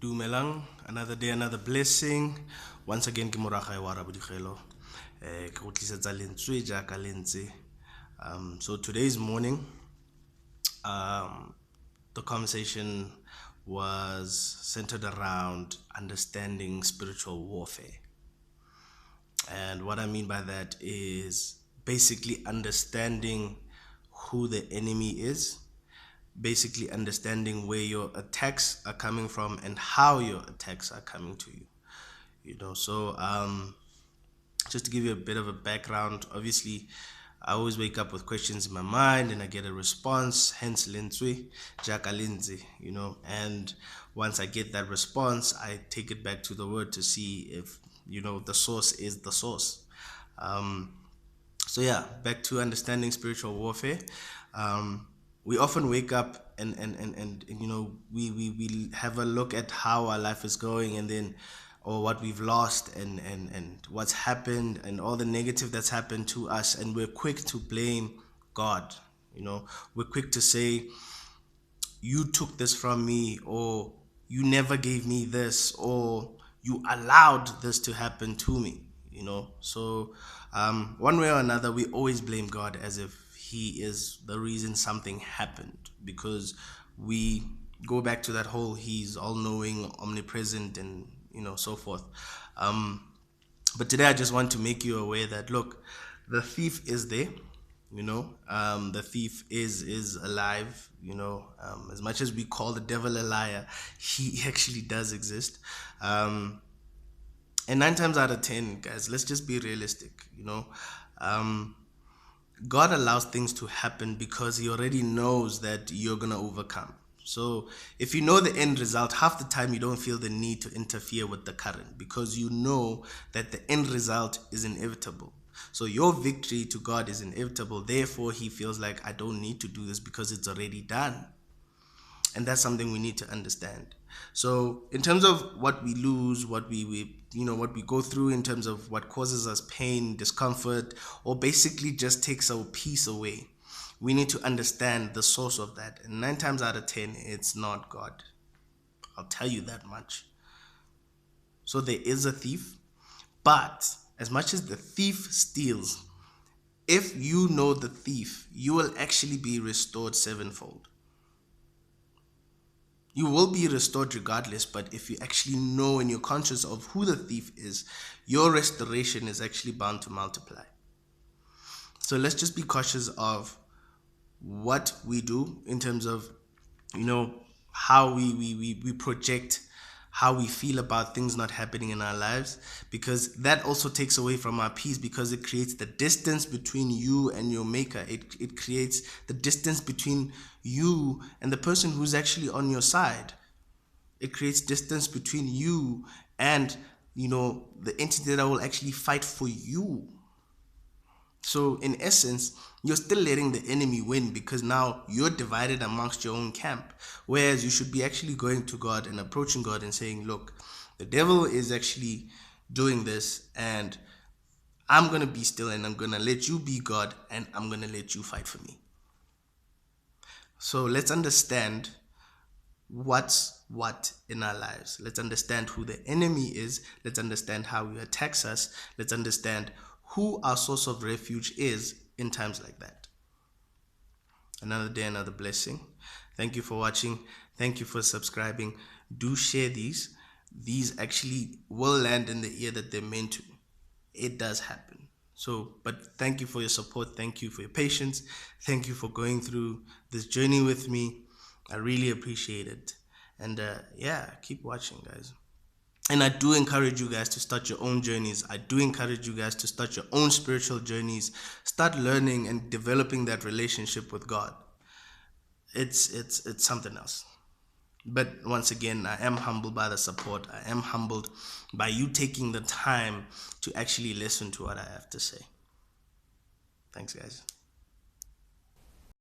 Dumelang, another day, another blessing. Once again, ke moraga wa rabodikgelo. Ke go tlisetsa Lentswe jaaka lentse. So today's morning, the conversation was centered around understanding spiritual warfare. And what I mean by that is basically understanding who the enemy is, basically understanding where your attacks are coming from and how your attacks are coming to you. Just to give you a bit of a background, obviously I always wake up with questions in my mind and I get a response, hence Lentswe jaaka lentse, and once I get that response, I take it back to the word to see if the source is the source. So yeah, back to understanding spiritual warfare. We often wake up and we have a look at how our life is going, and then or what we've lost and what's happened and all the negative that's happened to us, and we're quick to blame God. We're quick to say, you took this from me, or you never gave me this, or you allowed this to happen to me. So one way or another, we always blame God as if he is the reason something happened, because we go back to that whole he's all-knowing, omnipresent, and so forth. But today I just want to make you aware that, look, the thief is there. The thief is alive. As much as we call the devil a liar, he actually does exist. And 9 times out of 10, guys, let's just be realistic. God allows things to happen because he already knows that you're going to overcome. So if you know the end result, half the time you don't feel the need to interfere with the current, because you know that the end result is inevitable. So your victory to God is inevitable. Therefore, he feels like, I don't need to do this because it's already done. And that's something we need to understand. So in terms of what we lose, what we go through, in terms of what causes us pain, discomfort, or basically just takes our peace away, we need to understand the source of that. And 9 times out of 10, it's not God. I'll tell you that much. So there is a thief, but as much as the thief steals, if you know the thief, you will actually be restored sevenfold. You will be restored regardless, but if you actually know and you're conscious of who the thief is, your restoration is actually bound to multiply. So let's just be cautious of what we do in terms of, how we project how we feel about things not happening in our lives, because that also takes away from our peace, because it creates the distance between you and your maker. It creates the distance between you and the person who's actually on your side. It creates distance between you and the entity that will actually fight for you. So in essence, you're still letting the enemy win, because now you're divided amongst your own camp. Whereas you should be actually going to God and approaching God and saying, look, the devil is actually doing this, and I'm going to be still, and I'm going to let you be God, and I'm going to let you fight for me. So let's understand what's what in our lives. Let's understand who the enemy is. Let's understand how he attacks us. Let's understand who our source of refuge is in times like that. Another day, another blessing. Thank you for watching. Thank you for subscribing. Do share these. These actually will land in the ear that they're meant to. It does happen. But thank you for your support. Thank you for your patience. Thank you for going through this journey with me. I really appreciate it. And keep watching, guys. And I do encourage you guys to start your own journeys. I do encourage you guys to start your own spiritual journeys. Start learning and developing that relationship with God. It's something else. But once again, I am humbled by the support. I am humbled by you taking the time to actually listen to what I have to say. Thanks, guys.